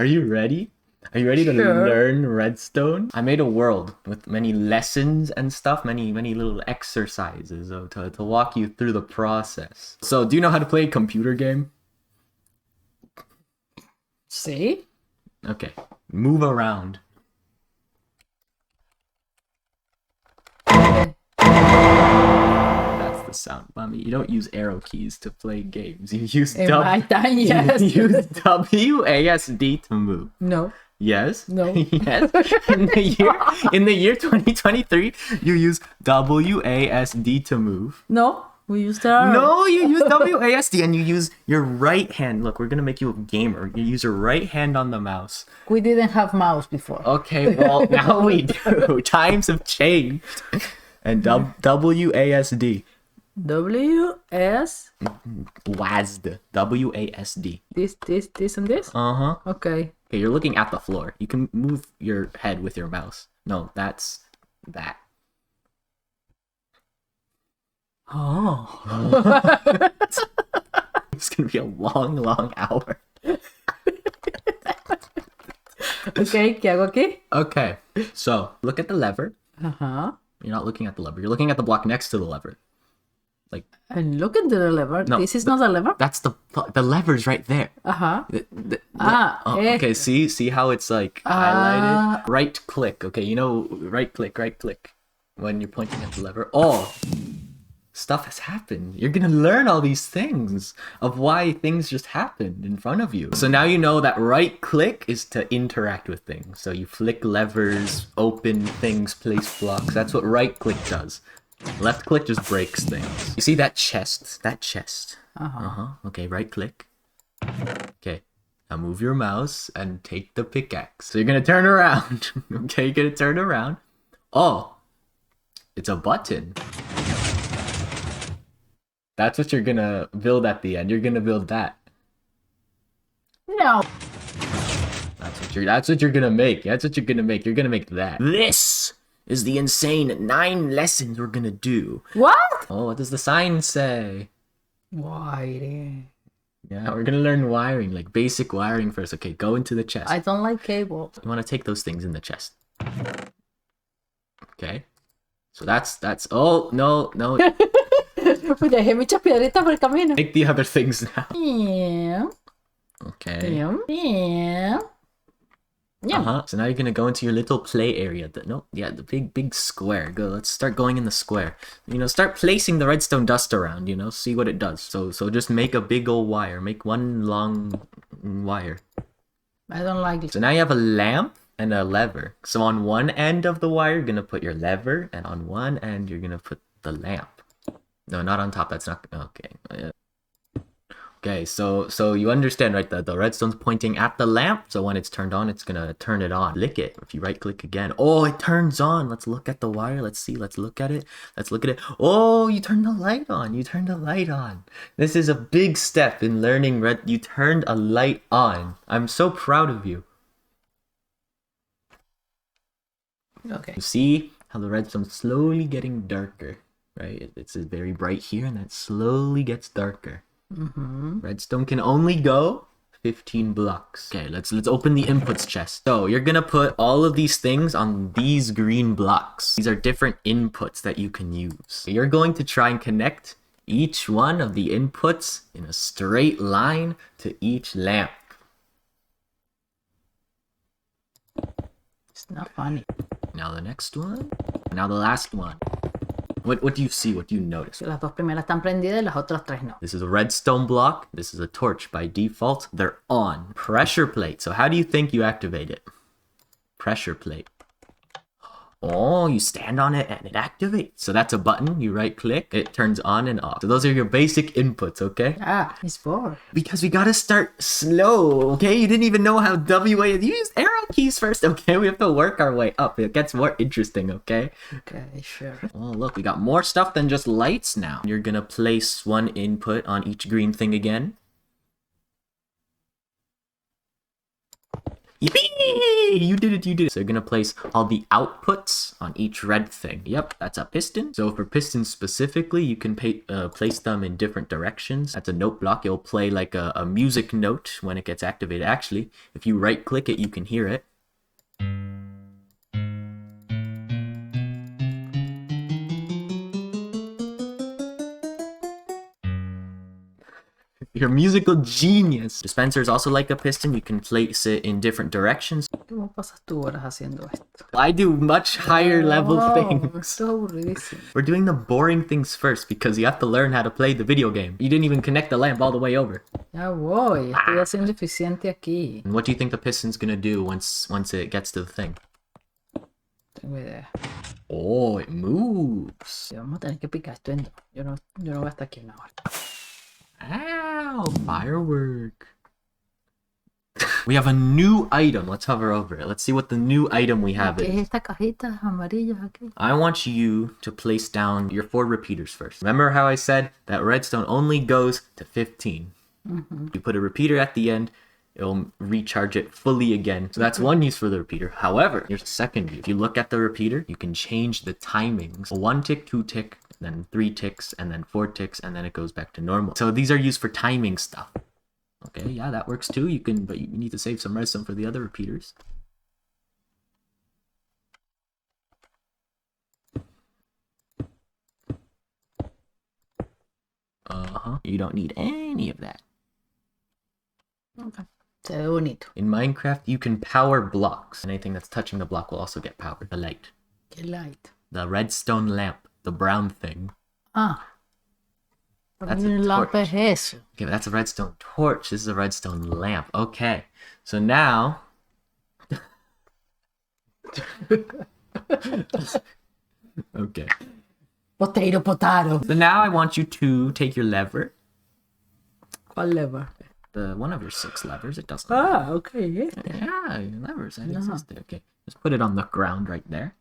Are you ready? Are you ready to Sure. learn Redstone? I made a world with many lessons and stuff, many little exercises to walk you through the process. So, do you know how to play a computer game? See? Okay, move around. That's the sound, Mommy. You don't use arrow keys to play games. You use In my time, yes. You use WASD to move. No. Yes. No. Yes. In the year 2023, you use WASD to move. No, we used our... No, you use WASD and you use your right hand. Look, we're gonna make you a gamer. You use your right hand on the mouse. We didn't have mouse before. Okay, well now we do. Times have changed. And WASD. W-S... WASD. WASD. This, and this? Uh-huh. Okay. Okay, you're looking at the floor. You can move your head with your mouse. No, that's that. Oh. It's gonna be a long hour. Okay, ¿qué hago aquí? Okay, so look at the lever. Uh-huh. You're not looking at the lever. You're looking at the block next to the lever. Like, And look at the lever. No, This is not a lever? that's the lever's right there. Uh-huh. Oh, okay, see how it's like highlighted? Right click. Okay, you know, right click when you're pointing at the lever. Oh, stuff has happened. You're gonna learn all these things of why things just happened in front of you. So now you know that right click is to interact with things. So you flick levers, open things, place blocks. That's what right click does. Left click just breaks things. You see that chest? That chest. Okay, right click. Okay. Now move your mouse and take the pickaxe. So you're gonna turn around. Okay, you're gonna turn around. Oh, it's a button. That's what you're gonna build at the end. You're gonna build that. No. That's what you're gonna make. That's what you're gonna make. You're gonna make that. This is the insane 9 lessons we're gonna do. What? Oh, what does the sign say? Wiring. Yeah, we're gonna learn wiring, like basic wiring first. Okay, go into the chest. I don't like cable. You want to take those things in the chest. Okay. So that's oh no. Dejé muchas piedritas por el camino. Take the other things now. Yeah. Okay. Yeah. So now you're gonna go into your little play area. The big square. Go. Let's start going in the square. You know, start placing the redstone dust around. You know, see what it does. So just make a big old wire. Make one long wire. I don't like it. So now you have a lamp and a lever. So on one end of the wire, you're gonna put your lever, and on one end, you're gonna put the lamp. No, not on top. That's not okay. Okay, so you understand, right? The redstone's pointing at the lamp, so when it's turned on, it's gonna turn it on. Click it. If you right click again, oh, it turns on. Let's look at the wire. Let's see. Let's look at it. Oh, you turned the light on. You turned the light on. This is a big step in learning You turned a light on. I'm so proud of you. Okay. You see how the redstone's slowly getting darker, right? It's very bright here, and it slowly gets darker. Redstone can only go 15 blocks. Okay, let's open the inputs chest. So you're gonna put all of these things on these green blocks. These are different inputs that you can use. You're going to try and connect each one of the inputs in a straight line to each lamp. It's not funny. Now the next one. Now the last one. What do you see? What do you notice? Las dos primeras están prendidas y las otras tres no. This is a redstone block. This is a torch. By default, they're on. Pressure plate. So how do you think you activate it? Pressure plate. Oh, you stand on it and it activates. So that's a button. You right click, it turns on and off. So those are your basic inputs, okay? It's 4. Because we gotta start slow, okay? You didn't even know how WA is. You used arrow keys first, okay? We have to work our way up. It gets more interesting, okay? Okay, sure. Oh, look, we got more stuff than just lights now. You're gonna place one input on each green thing again. Yippee! You did it, you did it. So you're gonna place all the outputs on each red thing. Yep, that's a piston. So for pistons specifically, you can place them in different directions. That's a note block. It'll play like a music note when it gets activated. Actually, if you right click it, you can hear it. You're a musical genius. Dispenser is also like a piston. You can place it in different directions. ¿Cómo pasas tú horas haciendo esto? I do much higher level things. Esto es aburridísimo. We're doing the boring things first because you have to learn how to play the video game. You didn't even connect the lamp all the way over. Ya voy, estoy haciendo eficiente aquí. And what do you think the piston's gonna do once it gets to the thing? Tengo idea. Oh, it moves. Y vamos a tener que picar esto en dos. Yo no voy a estar aquí una hora. Ow, firework. We have a new item. Let's hover over it. Let's see what the new item we have ¿Qué es is. esta cajita amarilla aquí? I want you to place down your 4 repeaters first. Remember how I said that redstone only goes to 15? You put a repeater at the end, it'll recharge it fully again. So that's one use for the repeater. However, here's a second use. If you look at the repeater, you can change the timings. 1 tick, 2 tick, then 3 ticks, and then 4 ticks, and then it goes back to normal. So these are used for timing stuff. Okay, yeah, that works too. But you need to save some redstone for the other repeaters. You don't need any of that. Okay. Se ve bonito. In Minecraft, you can power blocks. Anything that's touching the block will also get powered. The light. Qué light. The redstone lamp. The brown thing. Ah. That's ¿Qué a lampa torch. es eso? Okay, that's a redstone torch. This is a redstone lamp. Okay. So now... okay. Potato. So now I want you to take your lever. ¿Cuál lever? The one of your 6 levers. It doesn't. Ah, ok. Yeah, levers that existed. Okay, just put it on the ground right there.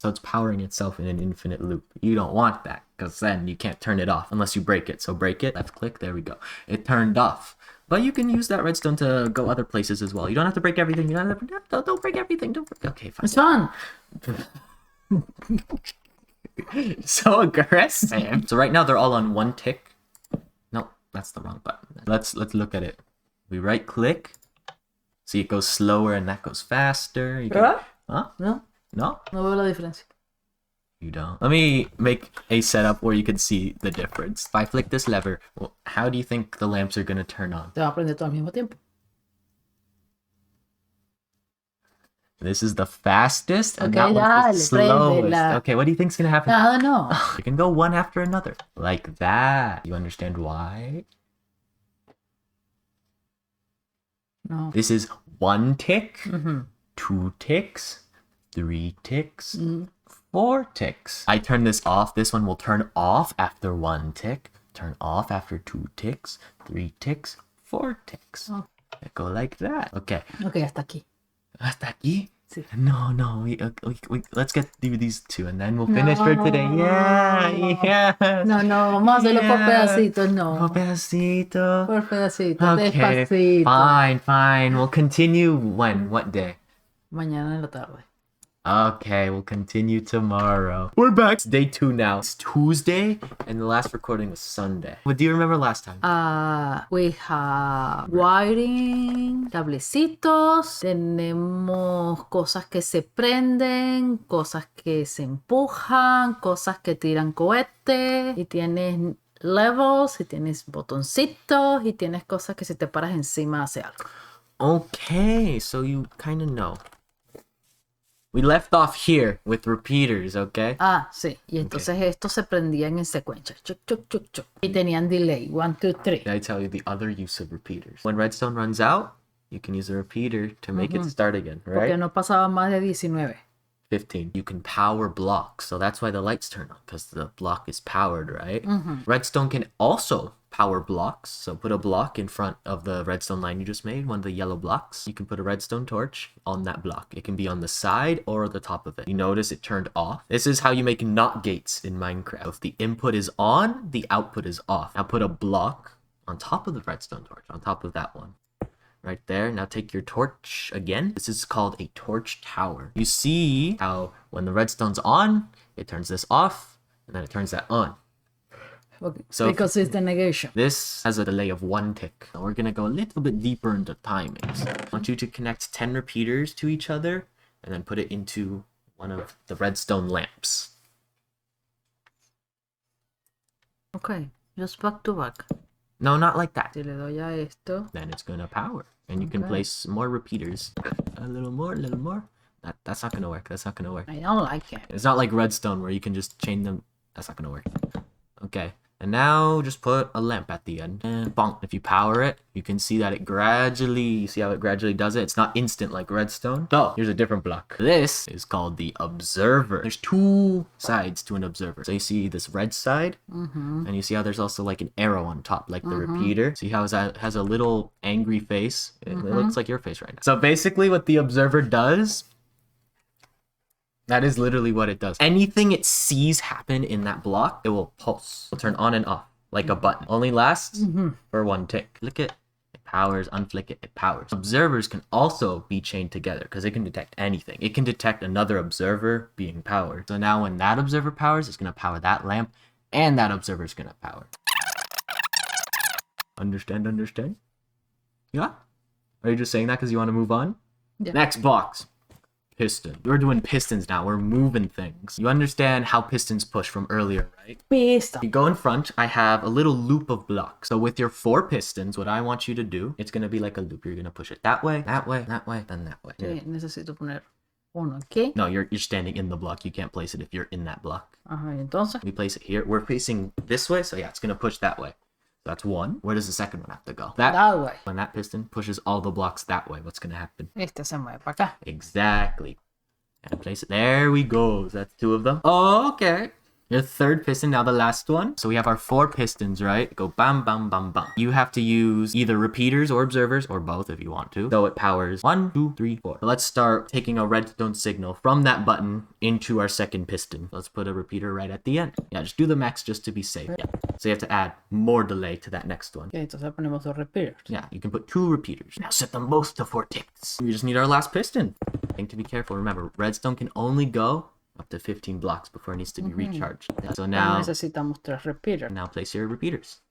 So it's powering itself in an infinite loop. You don't want that because then you can't turn it off unless you break it. So break it, left click, there we go. It turned off. But you can use that redstone to go other places as well. You don't have to break everything. You don't have to, don't break everything. Don't break. Okay, fine. It's fun. So aggressive. So right now they're all on 1 tick. No, that's the wrong button. Let's look at it. We right click. See, it goes slower and that goes faster. You can, huh? No, No? no veo la diferencia. You don't. Let me make a setup where you can see the difference. If I flick this lever, well, how do you think the lamps are going to turn on? Te va a prender todo al mismo tiempo. This is the fastest, and Okay, that one's the dale, slowest. préndela. Okay, what do you think's going to happen? Ah, no. You can go one after another. Like that. You understand why? No. This is 1 tick, 2 ticks, 3 ticks, 4 ticks. I turn this off. This one will turn off after 1 tick, turn off after 2 ticks, 3 ticks, 4 ticks. Oh. Go like that. Okay. Ok, hasta aquí. Hasta aquí? Sí. No. Let's get through these 2 and then we'll finish for today. Yeah. No, vamos a hacerlo por pedacitos, no. Por pedacito. Por pedacitos, Okay, despacito. fine. We'll continue when? What day? Mañana en la tarde. Okay, we'll continue tomorrow. We're back. It's day 2 now. It's Tuesday, and the last recording was Sunday. What do you remember last time? We have wiring, cablecitos, tenemos cosas que se prenden, cosas que se empujan, cosas que tiran cohetes, y tienes levels, y tienes botoncitos, y tienes cosas que si te paras encima hace algo. Okay, so you kind of know. We left off here with repeaters, okay? Ah, sí. Y entonces estos se prendían en secuencia. Chuc, chuc, chuc, chuc. Y tenían delay. 1, 2, 3. Did I tell you the other use of repeaters? When redstone runs out, you can use a repeater to make it start again, right? Porque no pasaba más de 19. 15. You can power blocks, so that's why the lights turn on, because the block is powered, right? Redstone can also power blocks, so put a block in front of the redstone line you just made, one of the yellow blocks. You can put a redstone torch on that block. It can be on the side or the top of it. You notice it turned off. This is how you make NOT gates in Minecraft. If the input is on, the output is off. Now put a block on top of the redstone torch, on top of that one. right there. Now take your torch again. This is called a torch tower. You see how when the redstone's on, it turns this off, and then it turns that on. Okay. So because it's the negation. This has a delay of 1 tick. Now we're gonna go a little bit deeper into timings. I want you to connect 10 repeaters to each other, and then put it into one of the redstone lamps. Okay, just back to back. No, not like that. Si le doy a esto. Then it's gonna power, and you can place more repeaters. A little more, a little more. That's not gonna work. That's not gonna work. I don't like it. It's not like redstone where you can just chain them. That's not gonna work. Okay. And now just put a lamp at the end. And bonk. If you power it, you can see that it gradually, you see how it gradually does it? It's not instant like redstone. So here's a different block. This is called the observer. There's 2 sides to an observer. So you see this red side, and you see how there's also like an arrow on top, like the repeater. See how it has a little angry face? It looks like your face right now. So basically what the observer does, that is literally what it does. Anything it sees happen in that block, it will pulse. It'll turn on and off like a button. Only lasts for 1 tick. Flick it, it powers. Unflick it, it powers. Observers can also be chained together because it can detect anything. It can detect another observer being powered. So now when that observer powers, it's going to power that lamp, and that observer is going to power. Understand? Understand? Yeah? Are you just saying that because you want to move on? Yeah. Next box. Piston. We're doing pistons now. We're moving things. You understand how pistons push from earlier, right? Piston. You go in front. I have a little loop of blocks. So with your 4 pistons, what I want you to do, it's going to be like a loop. You're going to push it that way, that way, that way, then that way. Sí, necesito poner uno aquí. No, you're standing in the block. You can't place it if you're in that block. Ajá, y entonces. We place it here. We're facing this way, so yeah, it's going to push that way. So that's 1. Where does the second one have to go? That way. When that piston pushes all the blocks that way, what's going to happen? Este se mueve para acá. Exactly. And place it. There we go. So that's 2 of them. Oh, okay. Your 3rd piston, now the last one. So we have our 4 pistons, right? Go bam, bam, bam, bam. You have to use either repeaters or observers, or both if you want to. So it powers 1, 2, 3, 4. So let's start taking a redstone signal from that button into our 2nd piston. Let's put a repeater right at the end. Yeah, just do the max just to be safe. Yeah. So you have to add more delay to that next one. Okay, entonces ponemos 2 repeaters. Yeah, you can put 2 repeaters. Now set them both to 4 ticks. We just need our last piston. Thing to be careful. Remember, redstone can only go up to 15 blocks before it needs to be recharged. So now necesitamos 3 repeaters. Now place your repeaters.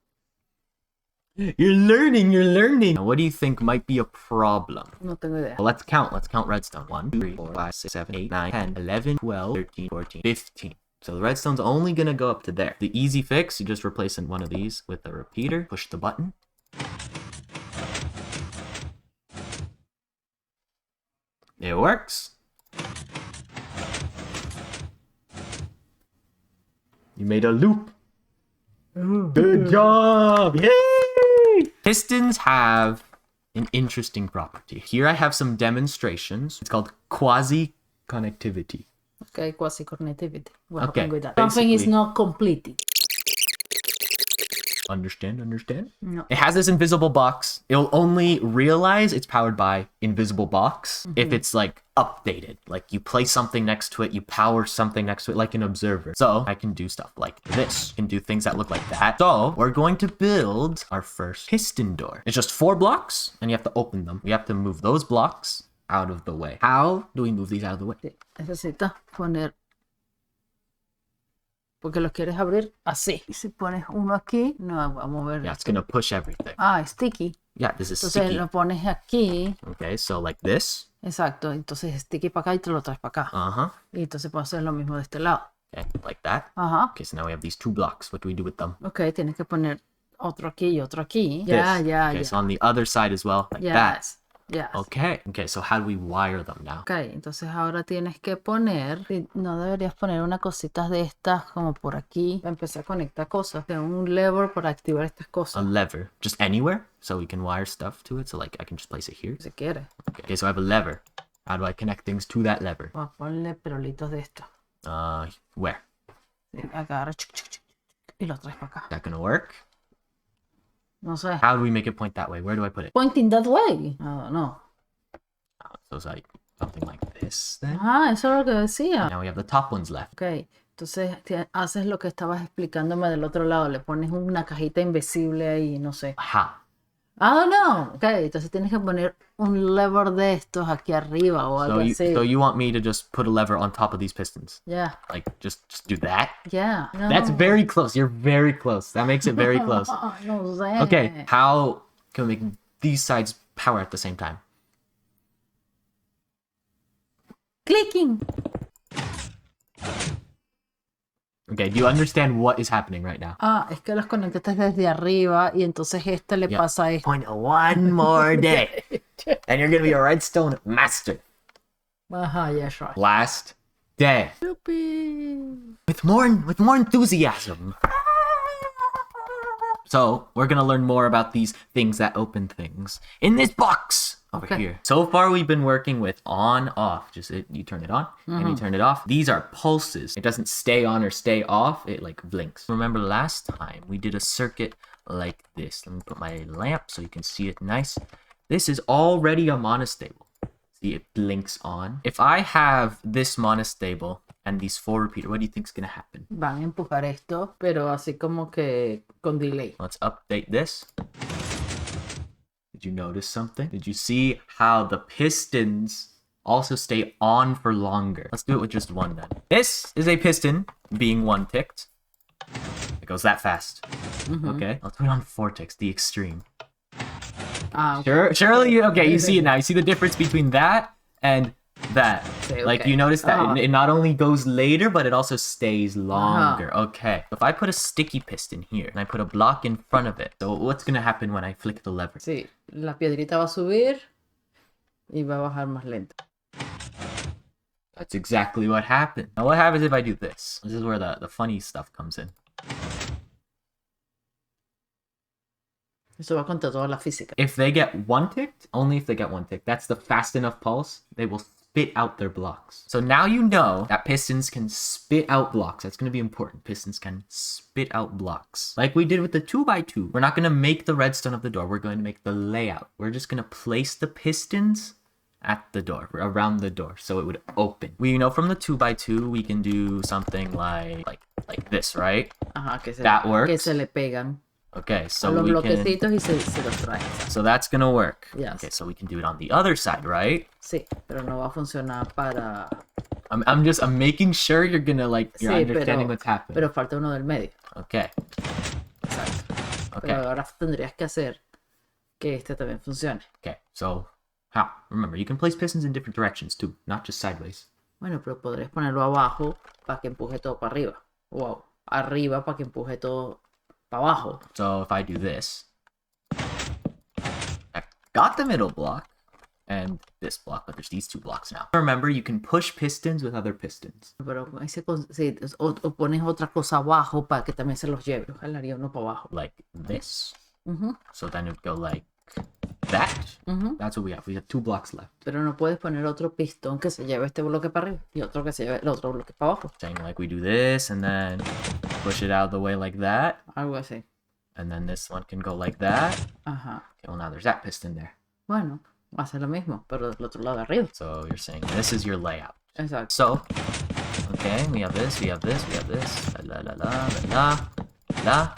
You're learning, you're learning. Now, what do you think might be a problem? No tengo idea. Well, let's count redstone. 1, 2, 3, 4, 5, 6, 7, 8, 9, 10, 11, 12, 13, 14, 15. So the redstone's only gonna go up to there. The easy fix, you just replace one of these with a repeater, push the button. It works. You made a loop. Good job! Yay! Pistons have an interesting property. Here I have some demonstrations. It's called quasi-connectivity. Okay, quasi-connectivity. Well, Okay, something is not completed. Understand? No. It has this invisible box. It'll only realize it's powered by invisible box if it's like updated. Like you place something next to it, you power something next to it, like an observer. So I can do stuff like this. I can do things that look like that. So we're going to build our first piston door. It's just 4 blocks and you have to open them. We have to move those blocks out of the way. How do we move these out of the way? Sí, necesitas poner. Porque lo quieres abrir así. Y si pones uno aquí, no va a mover. Yeah, it's going to push everything. Ah, sticky. Yeah, this is Entonces sticky. lo pones aquí. Okay, so like this. Exacto. Entonces sticky para acá y te lo traes para acá. Uh-huh. Y entonces puedes hacer lo mismo de este lado. Okay, like that. Ajá. Okay, so now we have these 2 blocks. What do we do with them? Ok, tienes que poner otro aquí y otro aquí. Ya, This. ya, Okay, ya. so on the other side as well, like that. Yes. Yes. Okay, so how do we wire them now? Ok, entonces ahora tienes que poner, no deberías poner una cosita de estas como por aquí, para empezar a conectar cosas, de un lever para activar estas A cosas, lever, just anywhere, so we can wire stuff to it. So like I can just place it here. si quieres. Okay, so I have a lever. How do I connect things to that lever? Voy a ponerle perolitos de esto. Where? Agarra y lo traes para acá. Is that gonna work? No sé. How do we make it point that way? Where do I put it? Pointing that way. No. So it's like something like this then. Ah, eso es lo que decía. Now we have the top ones left. Ok, entonces haces lo que estabas explicándome del otro lado, le pones una cajita invisible ahí, no sé. How? Ah, no. Ok, entonces tienes que poner un lever de estos aquí arriba o algo así. So you want me to just put a lever on top of these pistons? Yeah. Like, just do that? Yeah. No. That's very close. You're very close. That makes it very close. No sé. Okay, how can we make these sides power at the same time? Clicking. Okay, do you understand what is happening right now? Ah, es que los conectaste desde arriba y entonces este le pasa a esto. Point one more day, and you're gonna be a redstone master. Ajá, yeah, right. Last day. Yuppie. With more enthusiasm. So we're gonna learn more about these things that open things in this box over here. So far we've been working with on off. Just you turn it on and you turn it off. These are pulses. It doesn't stay on or stay off. It like blinks. Remember last time we did a circuit like this. Let me put my lamp so you can see it nice. This is already a monostable. See, it blinks on. If I have this monostable and these 4 repeater, what do you think is gonna happen? Van a empujar esto, pero así como que con delay. Let's update this. Did you notice something? Did you see how the pistons also stay on for longer? Let's do it with just one then. This is a piston being 1 ticked. It goes that fast. Okay, let's put it on 4 ticks, the extreme. Surely, okay, you see it now. You see the difference between that and that. Okay. Like, you notice that it not only goes later, but it also stays longer. Okay, if I put a sticky piston here and I put a block in front of it, so what's gonna happen when I flick the lever? Sí, la piedrita va a subir y va a bajar más lento. That's exactly what happened. Now what happens if I do this? This is where the funny stuff comes in. Eso va contra toda la física. If they get 1 ticked, only if they get 1 tick, that's the fast enough pulse, they will spit out their blocks. So now you know that pistons can spit out blocks. That's going to be important. Pistons can spit out blocks. Like we did with the 2x2. We're not going to make the redstone of the door. We're going to make the layout. We're just going to place the pistons at the door, around the door, so it would open. We know from the 2x2 we can do something like this, right? Ajá, que That works. Que se le pegan. Okay, so los we bloquecitos can... y se los traen. So that's gonna work. Yes. Okay, so we can do it on the other side, right? Sí, pero no va a funcionar para... I'm making sure you're gonna you're sí, understanding what's happening. Pero falta uno del medio. Okay. Exacto. Okay. Pero ahora tendrías que hacer que este también funcione. Okay, so how? Remember, you can place pistons in different directions too, not just sideways. Bueno, pero podrías ponerlo abajo para que empuje todo para arriba. Wow. Arriba para que empuje todo para abajo. So if I do this, I got the middle block and this block, but there's these 2 blocks now. Remember, you can push pistons with other pistons. Pero sí, o pones otra cosa abajo para que también se los lleve. Jalaría uno para abajo. Like this. So then it would go like that. That's what we have. We have 2 blocks left. Pero no puedes poner otro pistón que se lleve este bloque para arriba y otro que se lleve el otro bloque para abajo. Saying like we do this and then push it out of the way like that. Algo así. And then this one can go like that. Ajá. Okay, well now there's that piston there. Bueno, va a ser lo mismo, pero del otro lado de arriba. So you're saying this is your layout. Exacto. So, okay, we have this, we have this, we have this. La la la la la la.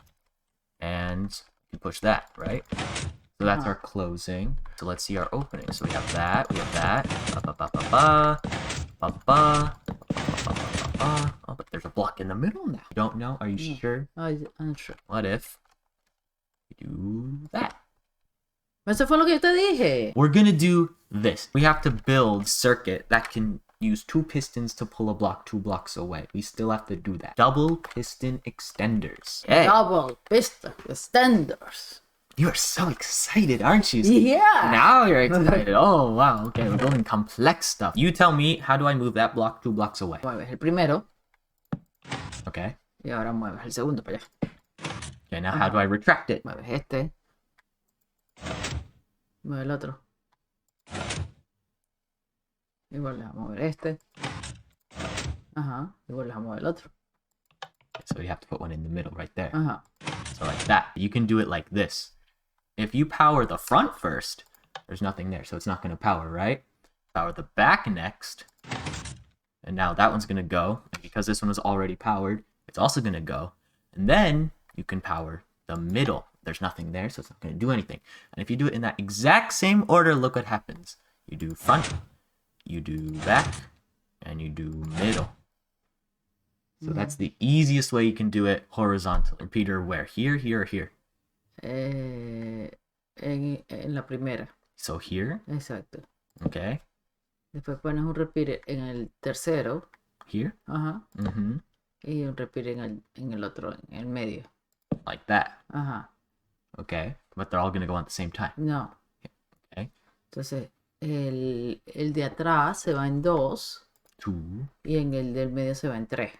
And you push that, right? So that's our closing. So let's see our opening. So we have that, we have that. Ba ba ba ba ba. Ba ba. Oh, but there's a block in the middle now. You don't know? Are you sure? I'm sure. What if we do that? Eso fue lo que yo te dije. We're gonna do this. We have to build a circuit that can use 2 pistons to pull a block 2 blocks away. We still have to do that. Double piston extenders. Hey. Double piston extenders. You are so excited, aren't you? Yeah. Now you're excited. Oh, wow. Okay, we're building complex stuff. You tell me, how do I move that block 2 blocks away? Mueves el primero. Okay. Y ahora mueves el segundo para allá. Okay, now how do I retract it? Mueves este. Mueve el otro. Y vuelves a mover este. Ajá. Y vuelves a mover el otro. So you have to put one in the middle right there. Ajá. So like that. You can do it like this. If you power the front first, there's nothing there, so it's not going to power, right? Power the back next. And now that one's going to go. And because this one was already powered, it's also going to go. And then you can power the middle. there's nothing there, so it's not going to do anything. And if you do it in that exact same order, look what happens. You do front, you do back, and you do middle. So that's the easiest way you can do it horizontal. Repeater where? Here, here, or here? En la primera. So here? Exacto. Okay. Después pones un repeater en el tercero. Here? Ajá. Mm-hmm. Y un repeater en el otro, en el medio. Like that. Ajá. Okay. But they're all going to go at the same time. No. Okay. Entonces, el de atrás se va en 2. 2. Y en el del medio se va en 3.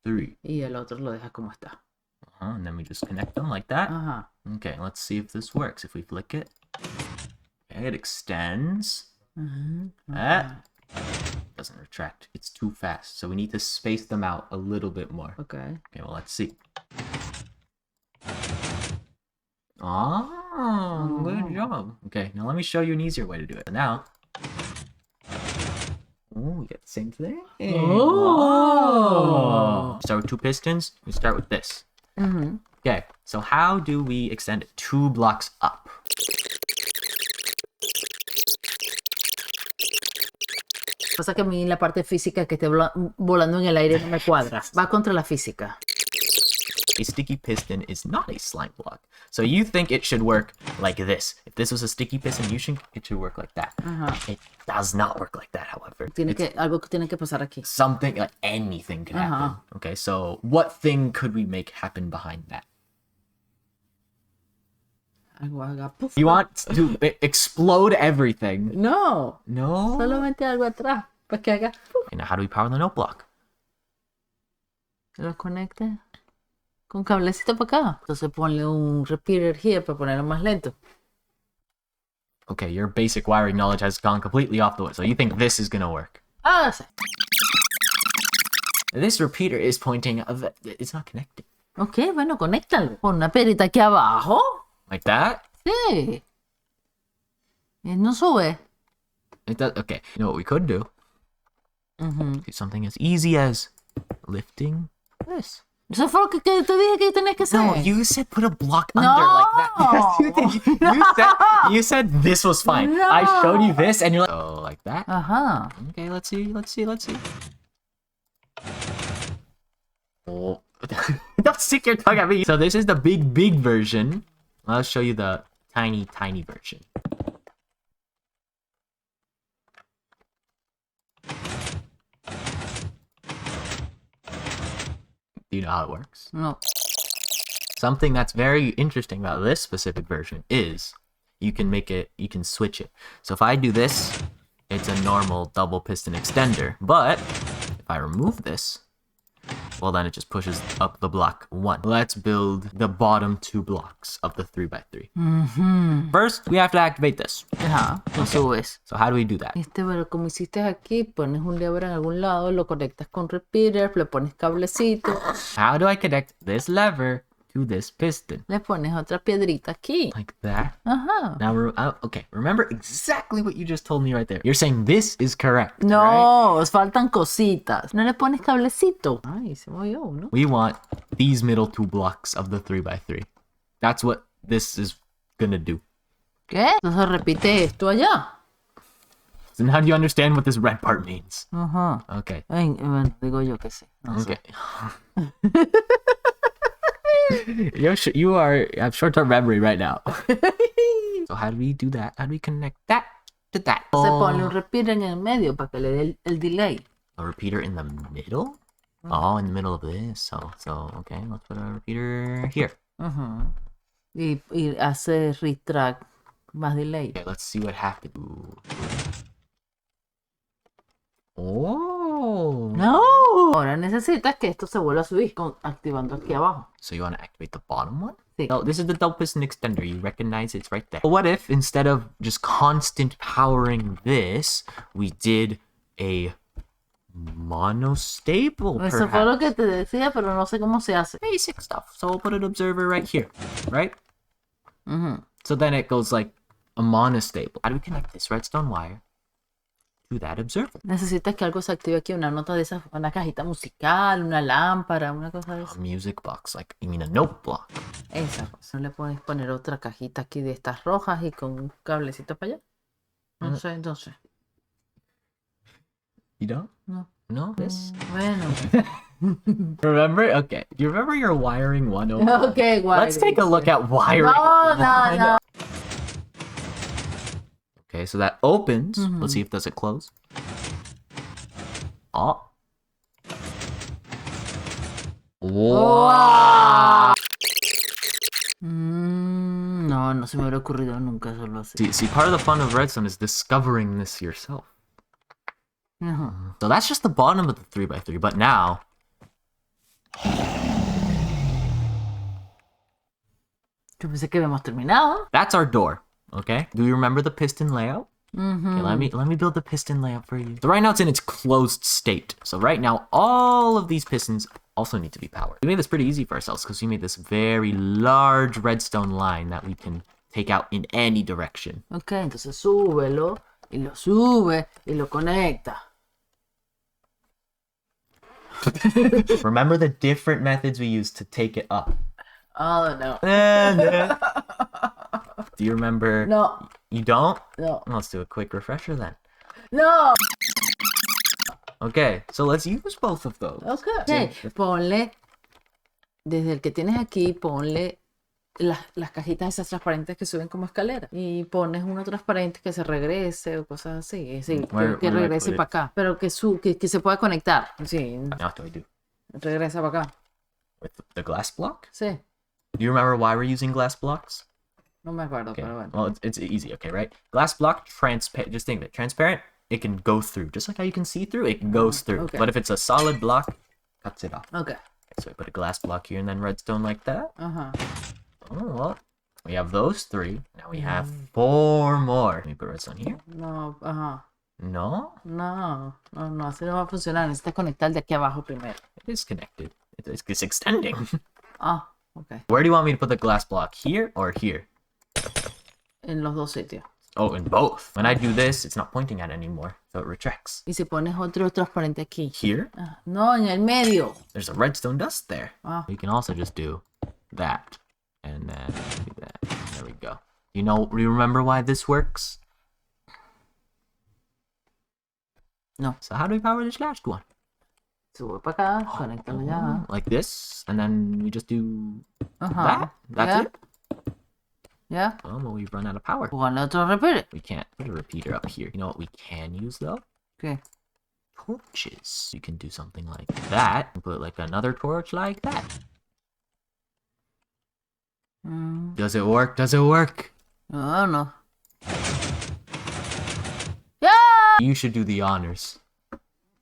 3. Y el otro lo dejas como está. And then we just connect them like that. Ajá. Okay, let's see if this works. If we flick it. Okay, it extends. That doesn't retract. It's too fast. So we need to space them out a little bit more. Okay. Okay, well, let's see. Oh, good job. Okay, now let me show you an easier way to do it. Now, we get the same thing. Oh. Start with 2 pistons. We start with this. Mm-hmm. Okay, so how do we extend it? 2 blocks up. Pasa que a mí la parte física que esté volando en el aire no me cuadra. Va contra la física. A sticky piston is not a slime block. So you think it should work like this. If this was a sticky piston, it should work like that. It does not work like that, however. Algo que tiene que pasar aquí. Something, like anything can happen. Okay, so what thing could we make happen behind that? Algo haga puff. You want to explode everything. No. No? Solamente algo atrás. Para que haga puff. Okay, now how do we power the note block? Lo conecte con cablecito para acá. Entonces ponle un repeater here para ponerlo más lento. Okay, your basic wiring knowledge has gone completely off the way. So you think this is gonna work? Ah, sí. This repeater is pointing. It's not connecting. Ok, bueno, conéctalo. Pon una perita aquí abajo. Like that? Sí. No sube. It does. Okay, you know what we could do? Do something as easy as lifting this. Eso fue lo que te dije que tenías que hacer. No, you said put a block under like that. Yes, you did. You said this was fine. No. I showed you this, and you're like, oh, like that? Ajá. Okay, let's see. Oh, don't stick your tongue at me. So this is the big version. I'll show you the tiny version. Do you know how it works? No. Something that's very interesting about this specific version is you can switch it. So if I do this, it's a normal double piston extender. But if I remove this, well, then it just pushes up the block 1. Let's build the bottom 2 blocks of the 3x3. First, we have to activate this. Ajá, lo subes. So how do we do that? Pero como hiciste aquí, pones un lever en algún lado, lo conectas con repeater, le pones cablecito, How do I connect this lever to this piston? le pones otra piedrita aquí. Like that? Ajá. Now, okay, remember exactly what you just told me right there. You're saying this is correct, right? No, faltan cositas. No le pones cablecito. Ay, se movió, ¿no? We want these middle 2 blocks of the 3x3. That's what this is gonna do. ¿Qué? Entonces repite esto allá. So now do you understand what this red part means? Ajá. Okay. Ay, bueno, digo yo que sí. No sé. Okay. You have short-term memory right now. So how do we do that? How do we connect that to that? Se pone un repeater en el medio para que le dé el delay. A repeater in the middle? Oh, in the middle of this. So okay, let's put a repeater here. Y hace retract más delay. Okay, let's see what happens. Oh. No. Ahora necesitas que esto se vuelva a subir activando aquí abajo. So you want to activate the bottom one? Sí. No, this is the double piston extender. You recognize it's right there. But what if instead of just constant powering this, we did a monostable, Eso fue lo que te decía, pero no sé cómo se hace. Basic stuff. So we'll put an observer right here, right? So then it goes like a monostable. How do we connect this redstone wire to that observer. Necesitas que algo se active aquí, una nota de esas, una cajita musical, una lámpara, una cosa de A eso. music box, like, you mean a note block. Esa cosa. No le puedes poner otra cajita aquí de estas rojas y con un cablecito para allá. No sé, entonces. You don't? No. No? This? Bueno. Remember? Okay. Do you remember your wiring 101? Okay, wiring. Let's take a look at wiring. No. Okay, so that opens. Let's see if does it close. Oh. Wow. No se me hubiera ocurrido nunca hacerlo así. See, part of the fun of Redstone is discovering this yourself. So that's just the bottom of the 3x3, but now... Yo pensé que habíamos terminado. That's our door, okay? Do you remember the piston layout? Okay, let me build the piston layout for you. So right now it's in its closed state. So right now all of these pistons also need to be powered. We made this pretty easy for ourselves because we made this very large redstone line that we can take out in any direction. Ok, entonces súbelo y lo sube y lo conecta. Remember the different methods we used to take it up? Oh, no. Do you remember? No. You don't? No. Let's do a quick refresher then. No. Okay, so let's use both of those. Okay. Ponle, desde el que tienes aquí, ponle las cajitas esas transparentes que suben como escalera. Y pones uno transparente que se regrese o cosas así. Sí, que regrese para acá. Pero que se pueda conectar. Sí. Now what do I do? Regresa para acá. With the glass block? Sí. Do you remember why we're using glass blocks? No me acuerdo, Okay. pero bueno. Well, it's easy, okay, right? Glass block, transparent. Just think of it. Transparent, it can go through. Just like how you can see through, it goes through. Okay. But if it's a solid block, cuts it off. Okay. So we put a glass block here and then redstone like that. Ajá. Oh, well, we have those 3. Now we have 4 more. Let me put redstone here. No, ajá. No? No, así no va a funcionar. Necesitas conectar de aquí abajo primero. It is connected. It's extending. Ah, ok. Where do you want me to put the glass block? Here or here? En los dos sitios. Oh, in both. When I do this, it's not pointing at it anymore, so it retracts. Y si pones otro transparente aquí. Here, Ah, no, en el medio. there's a redstone dust there. Ah. You can also just do that, and then do that. There we go. Do you remember why this works? No. So how do we power this last one? Sube para acá, conéctalo ya. Like this, and then we just do Ajá. that. That's Yeah. it. ¿Ya? Oh, well, we've run out of power. Ponle otro repeater. We can't put a repeater up here. You know what we can use though? ¿Qué? Torches. You can do something like that and put like another torch like that. Does it work? Does it work? No, no. ¡Ya! You should do the honors.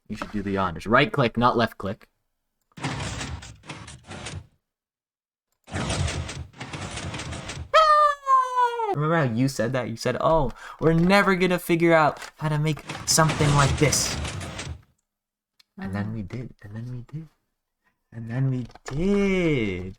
You should do the honors. Right click, not left click. Remember how you said that? You said, oh, we're never gonna figure out how to make something like this. And then we did. And then we did. And then we did.